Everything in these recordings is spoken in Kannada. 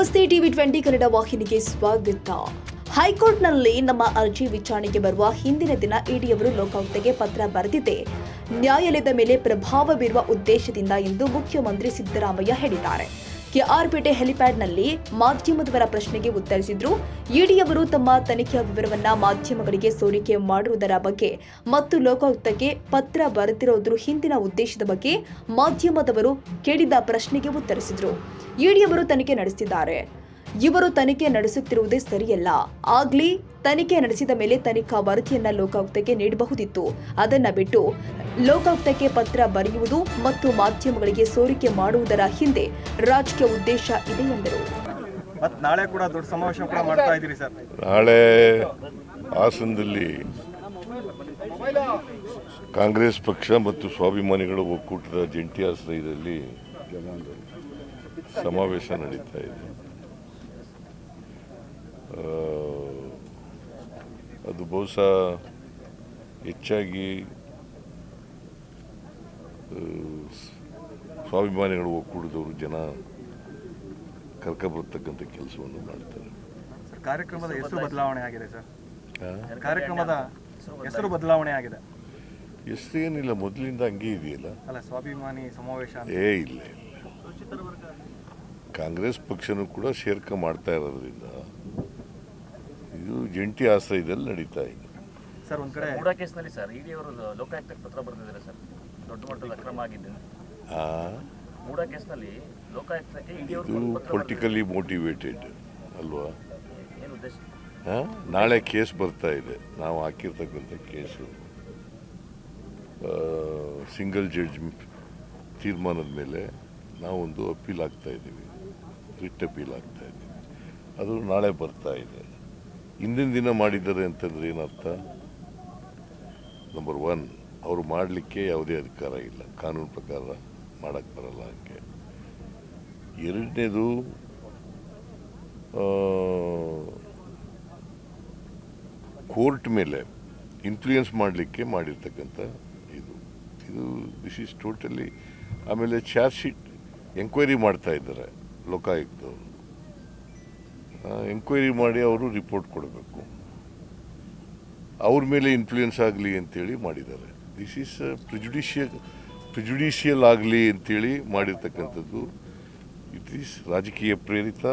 ನಮಸ್ತೆ TV20 ಕನ್ನಡ ವಾಹಿನಿಗೆ ಸ್ವಾಗತ. ಹೈಕೋರ್ಟ್ನಲ್ಲಿ ನಮ್ಮ ಅರ್ಜಿ ವಿಚಾರಣೆಗೆ ಬರುವ ಹಿಂದಿನ ದಿನ ಇಡಿಯವರು ಲೋಕಾಯುಕ್ತಗೆ ಪತ್ರ ಬರೆದಿದ್ದೆ ನ್ಯಾಯಾಲಯದ ಮೇಲೆ ಪ್ರಭಾವ ಬೀರುವ ಉದ್ದೇಶದಿಂದ ಎಂದು ಮುಖ್ಯಮಂತ್ರಿ ಸಿದ್ದರಾಮಯ್ಯ ಹೇಳಿದ್ದಾರೆ. ಕೆಆರ್ಪೇಟೆ ಹೆಲಿಪ್ಯಾಡ್ನಲ್ಲಿ ಮಾಧ್ಯಮದವರ ಪ್ರಶ್ನೆಗೆ ಉತ್ತರಿಸಿದ್ರು. ಇಡಿಯವರು ತಮ್ಮ ತನಿಖೆಯ ವಿವರವನ್ನ ಮಾಧ್ಯಮಗಳಿಗೆ ಸೋರಿಕೆ ಮಾಡುವುದರ ಬಗ್ಗೆ ಮತ್ತು ಲೋಕಾಯುಕ್ತಕ್ಕೆ ಪತ್ರ ಬರೆದಿರೋದ್ರ ಹಿಂದಿನ ಉದ್ದೇಶದ ಬಗ್ಗೆ ಮಾಧ್ಯಮದವರು ಕೇಳಿದ ಪ್ರಶ್ನೆಗೆ ಉತ್ತರಿಸಿದ್ರು. ಇಡಿಯವರು ತನಿಖೆ ನಡೆಸಿದ್ದಾರೆ. ಇವರು ತನಿಖೆ ನಡೆಸುತ್ತಿರುವುದೇ ಸರಿಯಲ್ಲ. ಆಗ್ಲಿ ತನಿಖೆ ನಡೆಸಿದ ಮೇಲೆ ತನಿಖಾ ವರದಿಯನ್ನ ಲೋಕಾಯುಕ್ತಕ್ಕೆ ನೀಡಬಹುದಿತ್ತು. ಅದನ್ನ ಬಿಟ್ಟು ಲೋಕಾಯುಕ್ತಕ್ಕೆ ಪತ್ರ ಬರೆಯುವುದು ಮತ್ತು ಮಾಧ್ಯಮಗಳಿಗೆ ಸೋರಿಕೆ ಮಾಡುವುದರ ಹಿಂದೆ ರಾಜಕೀಯ ಉದ್ದೇಶ ಇದೆ ಎಂದರು. ನಾಳೆ ಕೂಡ ದೊಡ್ಡ ಸಮಾವೇಶ ಕೂಡ ಮಾಡ್ತಾ ಇದ್ದೀರಿ ಸರ್. ನಾಳೆ ಹಾಸನದಲ್ಲಿ ಕಾಂಗ್ರೆಸ್ ಪಕ್ಷ ಮತ್ತು ಸ್ವಾಭಿಮಾನಿಗಳ ಒಕ್ಕೂಟದ ಜಂಟಿ ಆಶ್ರಯದಲ್ಲಿ ಸಮಾವೇಶ ನಡೀತಾ ಇದೆ. ಅದು ಬಹುಶಃ ಹೆಚ್ಚಾಗಿ ಸ್ವಾಭಿಮಾನಿಗಳ ಒಕ್ಕೂಟದವರು ಜನ ಕರ್ಕೊಬರ್ತಕ್ಕಂಥ ಕೆಲಸವನ್ನು ಮಾಡ್ತಾರೆ. ಕಾರ್ಯಕ್ರಮದ ಹೆಸರು ಬದಲಾವಣೆ ಆಗಿದೆ ಸರ್. ಕಾರ್ಯಕ್ರಮದ ಹೆಸರು ಬದಲಾವಣೆ ಆಗಿದೆ. ಹೆಸರು ಏನಿಲ್ಲ, ಮೊದಲಿಂದ ಹಂಗೆ ಇದೆಯಲ್ಲ. ಅಲ್ಲ, ಸ್ವಾಭಿಮಾನಿ ಸಮಾವೇಶ ಇಲ್ಲ. ಕಾಂಗ್ರೆಸ್ ಪಕ್ಷನೂ ಕೂಡ ಸೇರ್ಕೆ ಮಾಡ್ತಾ ಇರೋದ್ರಿಂದ ಇದು ಜಂಟಿ ಆಶ್ರಯದಲ್ಲಿ ನಡೀತಾ ಇದೆ ಸರ್. ಒಂದ್ ಕಡೆ ಮೂಡಾ ಕೇಸ್ನಲ್ಲಿ ಸರ್ ಇಡಿ ಅವರು ಲೋಕಾಯುಕ್ತಕ್ಕೆ ಪತ್ರ ಬರೆದಿದ್ದಾರೆ ಸರ್. ದೊಡ್ಡ ಮಟ್ಟದ ಅಕ್ರಮ ಆಗಿದೆ ಮೂಡಾ ಕೇಸ್ನಲ್ಲಿ ಲೋಕಾಯುಕ್ತಕ್ಕೆ ಇಡಿ ಅವರು ಪೊಲಿಟಿಕಲಿ ಮೋಟಿವೇಟೆಡ್ ಅಲ್ವಾ? ಏನು ಉದ್ದೇಶ? ನಾಳೆ ಕೇಸ್ ಬರ್ತಾ ಇದೆ. ನಾವು ಹಾಕಿರ್ತಕ್ಕಂಥ ಕೇಸು ಸಿಂಗಲ್ ಜಡ್ಜ್ ತೀರ್ಮಾನದ ಮೇಲೆ ನಾವೊಂದು ಅಪೀಲ್ ಆಗ್ತಾ ಇದ್ದೀವಿ, ರಿಟ್ ಅಪೀಲ್ ಆಗ್ತಾ ಇದ್ದೀವಿ. ಅದು ನಾಳೆ ಬರ್ತಾ ಇದೆ. ಹಿಂದಿನ ದಿನ ಮಾಡಿದ್ದಾರೆ ಅಂತಂದ್ರೆ ಏನರ್ಥ? ನಂಬರ್ 1, ಅವರು ಮಾಡಲಿಕ್ಕೆ ಯಾವುದೇ ಅಧಿಕಾರ ಇಲ್ಲ, ಕಾನೂನು ಪ್ರಕಾರ ಮಾಡೋಕ್ಕೆ ಬರಲ್ಲ. ಹಂಗೆ ಎರಡನೇದು, ಕೋರ್ಟ್ ಮೇಲೆ ಇನ್ಫ್ಲೂಯೆನ್ಸ್ ಮಾಡಲಿಕ್ಕೆ ಮಾಡಿರ್ತಕ್ಕಂಥ ಇದು ದಿಸ್ ಈಸ್ ಟೋಟಲಿ. ಆಮೇಲೆ ಚಾರ್ಜ್ ಶೀಟ್ ಎಂಕ್ವೈರಿ ಮಾಡ್ತಾ ಇದ್ದಾರೆ ಲೋಕಾಯುಕ್ತವರು. ಎಂಕ್ವೈರಿ ಮಾಡಿ ಅವರು ರಿಪೋರ್ಟ್ ಕೊಡಬೇಕು. ಅವ್ರ ಮೇಲೆ ಇನ್ಫ್ಲೂಯೆನ್ಸ್ ಆಗಲಿ ಅಂತೇಳಿ ಮಾಡಿದ್ದಾರೆ. ದಿಸ್ ಈಸ್ ಪ್ರಿಜುಡಿಷಿಯಲ್ ಆಗಲಿ ಅಂತೇಳಿ ಮಾಡಿರ್ತಕ್ಕಂಥದ್ದು. ಇಟ್ ಈಸ್ ರಾಜಕೀಯ ಪ್ರೇರಿತ,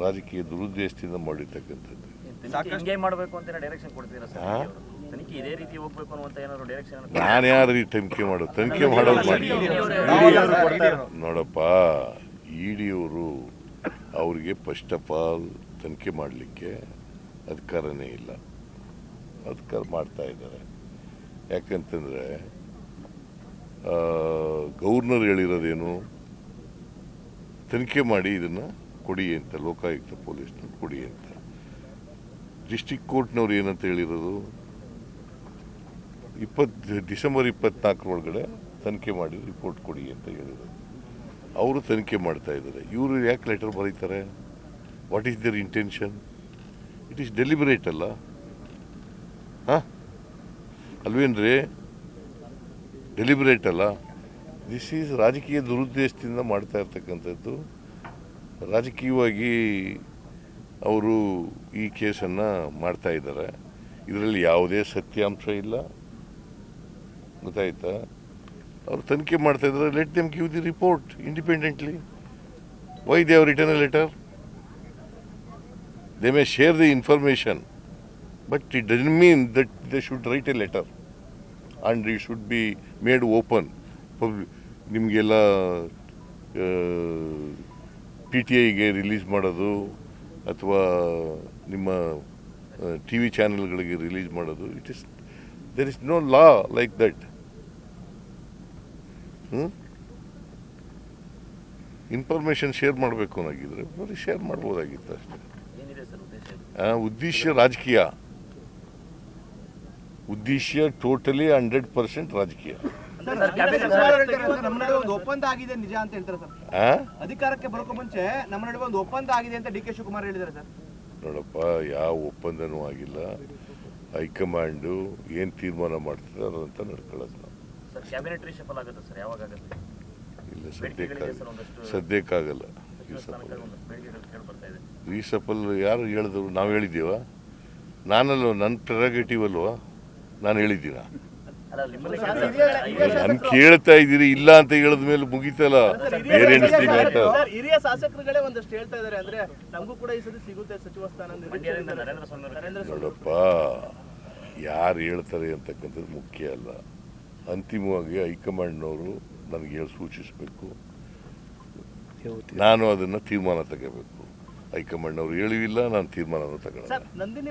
ರಾಜಕೀಯ ದುರುದ್ದೇಶದಿಂದ ಮಾಡಿರ್ತಕ್ಕಂಥದ್ದು. ಮಾಡಬೇಕು ಅಂತ ಡೈರೆಕ್ಷನ್ ಕೊಡ್ತೀರಾ ಸರ್? ತನಿಖೆ ಇದೇ ರೀತಿ ಹೋಗಬೇಕು ಅನ್ನುವಂತ ಏನಾದರೂ ಡೈರೆಕ್ಷನ್? ನಾನು ಯಾರು ತನಿಖೆ ಮಾಡೋದು ಮಾಡಿ ನೋಡಪ್ಪ. ಇಡಿಯವರು ಅವ್ರಿಗೆ ಫಸ್ಟ್ ಆಫ್ ಆಲ್ ತನಿಖೆ ಮಾಡಲಿಕ್ಕೆ ಅಧಿಕಾರನೇ ಇಲ್ಲ. ಅಧಿಕಾರ ಮಾಡ್ತಾ ಇದ್ದಾರೆ. ಯಾಕಂತಂದರೆ ಗವರ್ನರ್ ಹೇಳಿರೋದೇನು? ತನಿಖೆ ಮಾಡಿ ಇದನ್ನು ಕೊಡಿ ಅಂತ, ಲೋಕಾಯುಕ್ತ ಪೊಲೀಸ್ನವ್ರು ಕೊಡಿ ಅಂತ. ಡಿಸ್ಟ್ರಿಕ್ಟ್ ಕೋರ್ಟ್ನವ್ರು ಏನಂತ ಹೇಳಿರೋದು? ಡಿಸೆಂಬರ್ 24 ಒಳಗಡೆ ತನಿಖೆ ಮಾಡಿ ರಿಪೋರ್ಟ್ ಕೊಡಿ ಅಂತ ಹೇಳಿರೋದು. ಅವರು ತನಿಖೆ ಮಾಡ್ತಾ ಇದ್ದಾರೆ. ಇವರು ಯಾಕೆ ಲೆಟರ್ ಬರೀತಾರೆ? What is their intention? It is deliberate ಅಲ್ಲ? ಅಲ್ವೇನ್ರಿ? ಡೆಲಿಬರೇಟ್ ಅಲ್ಲ? ದಿಸ್ ಈಸ್ ರಾಜಕೀಯ ದುರುದ್ದೇಶದಿಂದ ಮಾಡ್ತಾ ಇರ್ತಕ್ಕಂಥದ್ದು. ರಾಜಕೀಯವಾಗಿ ಅವರು ಈ ಕೇಸನ್ನು ಮಾಡ್ತಾ ಇದ್ದಾರೆ. ಇದರಲ್ಲಿ ಯಾವುದೇ ಸತ್ಯಾಂಶ ಇಲ್ಲ, ಗೊತ್ತಾಯ್ತಾ? ಅವರು ತನಿಖೆ ಮಾಡ್ತಾ ಇದ್ದಾರೆ. Let them give the report independently. Why they have written a letter? They may share the information, but it doesn't mean that they should write a letter and it should be made open. ನಿಮಗೆಲ್ಲ PTIಗೆ ರಿಲೀಸ್ ಮಾಡೋದು ಅಥವಾ ನಿಮ್ಮ TV ಚಾನೆಲ್ಗಳಿಗೆ ರಿಲೀಸ್ ಮಾಡೋದು, there is no law like that. Information share ಮಾಡಬೇಕು ಅನ್ನೋಗಿದ್ರೆ ಬರೀ ಶೇರ್ ಮಾಡ್ಬೋದಾಗಿತ್ತು ಅಷ್ಟೇ. ಉದ್ದೇಶ ರಾಜಕೀಯ, ಉದ್ದೇಶ ಟೋಟಲಿ 100% ರಾಜಕೀಯ. ನಮ್ಮ ನಡುವೆ ಒಂದು ಒಪ್ಪಂದ ಆಗಿದೆ ನಿಜ ಅಂತ ಹೇಳ್ತಾರೆ ಸರ್. ಅಧಿಕಾರಕ್ಕೆ ಬರೋಕೆ ಮುಂಚೆ ನಮ್ಮ ನಡುವೆ ಒಂದು ಒಪ್ಪಂದ ಆಗಿದೆ ಅಂತ DK ಶಿವಕುಮಾರ್ ಹೇಳಿದ್ದಾರೆ ಸರ್. ನೋಡಪ್ಪ, ಯಾವ ಒಪ್ಪಂದನೂ ಆಗಿಲ್ಲ. ಹೈಕಮಾಂಡು ಏನು ತೀರ್ಮಾನ ಮಾಡ್ತಾರೆ ಅದಂತ ನಡ್ಕೊಳ್ಳೋದು ನಾವು. ಕ್ಯಾಬಿನೆಟ್ ರಿಷಫಲ್ ಆಗುತ್ತೆ ಸರ್? ಯಾವಾಗ ಆಗುತ್ತೆ? ಇಲ್ಲ, ಸದ್ಯಕ್ಕಾಗಲ್ಲ. ಸಚಿವ ಸ್ಥಾನಕ್ಕಾಗಿ ಒಂದು ಬೇಡಿಕೆಗಳು ಕೇಳಿ ಬರ್ತಾ ಇದೆ. ರೀಸಪಲ್ ಯಾರು ಹೇಳಿದ್ರು? ನಾವು ಹೇಳಿದ್ದೀವ? ನಾನಲ್ವ, ನನ್ನ ಪ್ರೆರಗೇಟಿವ್ ಅಲ್ವಾ? ನಾನು ಹೇಳಿದ್ದೀನ? ಅಲ್ಲ, ನಿಮ್ಮಲ್ಲಿ ನಾನು ಕೇಳ್ತಾ ಇದ್ದೀರಿ, ಇಲ್ಲ ಅಂತ ಹೇಳಿದ ಮೇಲೆ ಮುಗೀತಲ್ಲ. ಬೇರೆ ಮ್ಯಾಟರ್. ಹಿರಿಯ ಶಾಸಕರುಗಳೇ ಒಂದಷ್ಟು ಹೇಳ್ತಾ ಇದಾರೆ, ಅಂದ್ರೆ ನಮಗೂ ಕೂಡ ಈ ಸತಿ ಸಿಗುತ್ತೆ ಸಚಿವ ಸ್ಥಾನ. ಮಂಡ್ಯದಿಂದ ನರೇಂದ್ರ ಸ್ವಾಮಿ ಅವರು ನೋಡಪ್ಪ, ಯಾರು ಹೇಳ್ತಾರೆ ಅಂತಕ್ಕಂಥದ್ದು ಮುಖ್ಯ ಅಲ್ಲ. ಅಂತಿಮವಾಗಿ ಹೈಕಮಾಂಡ್ನವರು ನನಗೆ ಸೂಚಿಸಬೇಕು, ನಾನು ಅದನ್ನು ತೀರ್ಮಾನ ತಗೋಬೇಕು. ಹೈಕಮಾಂಡ್ನವರು ಹೇಳಿಲ್ಲ, ನಾನು ತೀರ್ಮಾನ ತಗೊಳ್ಳಲ್ಲ. ನಂದಿನಿ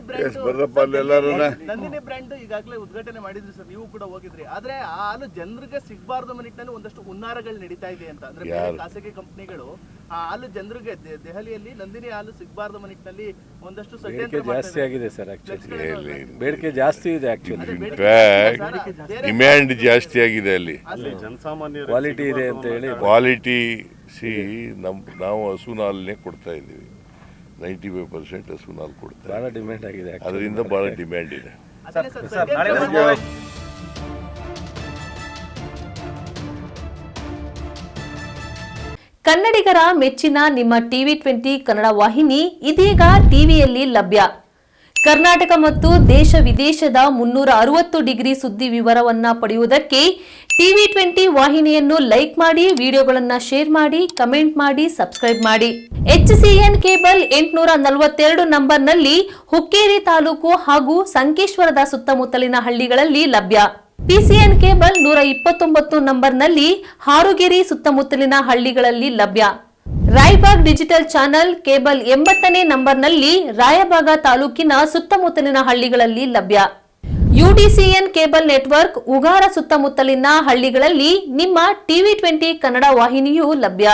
ಬ್ರ್ಯಾಂಡ್ ಈಗಾಗಲೇ ಉದ್ಘಾಟನೆ ಮಾಡಿದ್ರಿ ಸರ್, ನೀವು ಕೂಡ ಹೋಗಿದ್ರಿ. ಆದ್ರೆ ಆ ಹಾಲು ಜನರಿಗೆ ಸಿಗಬಾರ್ದು ನಿಟ್ಟಿನಲ್ಲಿ ಒಂದಷ್ಟು ಹುನ್ನಾರಗಳು ನಡೀತಾ ಇದೆ ಅಂತ, ಅಂದ್ರೆ ಬೇರೆ ಖಾಸಗಿ ಕಂಪನಿಗಳು ಆ ಹಾಲು ಜನರಿಗೆ ದೆಹಲಿಯಲ್ಲಿ ನಂದಿನಿ ಹಾಲು ಸಿಗಬಾರ್ದು ನಿಟ್ಟಿನಲ್ಲಿ ಒಂದಷ್ಟು ಜಾಸ್ತಿ ಆಗಿದೆ ಸರ್. ಬೇಡಿಕೆ ಜಾಸ್ತಿ ಇದೆ. ಡಿಮ್ಯಾಂಡ್ ಜಾಸ್ತಿ ಆಗಿದೆ ಅಲ್ಲಿ. ಕ್ವಾಲಿಟಿ ಇದೆ ಅಂತ ಹೇಳಿ ಕ್ವಾಲಿಟಿ ನಾವು ಹಸುನ ಹಾಲನ್ನೇ ಕೊಡ್ತಾ ಇದ್ದೀವಿ. 95% ಹಸುನ ಹಾಲು ಕೊಡ್ತಾ ಬಹಳ ಡಿಮ್ಯಾಂಡ್ ಆಗಿದೆ. ಅದರಿಂದ ಬಹಳ ಡಿಮ್ಯಾಂಡ್ ಇದೆ. ಕನ್ನಡಿಗರ ಮೆಚ್ಚಿನ ನಿಮ್ಮ TV20 ಕನ್ನಡ ವಾಹಿನಿ ಇದೀಗ ಟಿವಿಯಲ್ಲಿ ಲಭ್ಯ. ಕರ್ನಾಟಕ ಮತ್ತು ದೇಶ ವಿದೇಶದ 360 ಡಿಗ್ರಿ ಸುದ್ದಿ ವಿವರವನ್ನ ಪಡೆಯುವುದಕ್ಕೆ TV20 ವಾಹಿನಿಯನ್ನು ಲೈಕ್ ಮಾಡಿ, ವಿಡಿಯೋಗಳನ್ನು ಶೇರ್ ಮಾಡಿ, ಕಮೆಂಟ್ ಮಾಡಿ, ಸಬ್ಸ್ಕ್ರೈಬ್ ಮಾಡಿ. HCN ಕೇಬಲ್ 842 ನಂಬರ್ನಲ್ಲಿ ಹುಕ್ಕೇರಿ ತಾಲೂಕು ಹಾಗೂ ಸಂಕೇಶ್ವರದ ಸುತ್ತಮುತ್ತಲಿನ ಹಳ್ಳಿಗಳಲ್ಲಿ ಲಭ್ಯ. PCN ಕೇಬಲ್ 129 ನಂಬರ್ನಲ್ಲಿ ಹಾರುಗೆರೆ ಸುತ್ತಮುತ್ತಲಿನ ಹಳ್ಳಿಗಳಲ್ಲಿ ಲಭ್ಯ. ರಾಯಬಾಗ್ ಡಿಜಿಟಲ್ ಚಾನೆಲ್ ಕೇಬಲ್ 80ನೇ ನಂಬರ್ನಲ್ಲಿ ರಾಯಬಾಗ ತಾಲೂಕಿನ ಸುತ್ತಮುತ್ತಲಿನ ಹಳ್ಳಿಗಳಲ್ಲಿ ಲಭ್ಯ. UDCN ಕೇಬಲ್ ನೆಟ್ವರ್ಕ್ ಉಗಾರ ಸುತ್ತಮುತ್ತಲಿನ ಹಳ್ಳಿಗಳಲ್ಲಿ ನಿಮ್ಮ TV20 ಕನ್ನಡ ವಾಹಿನಿಯೂ ಲಭ್ಯ.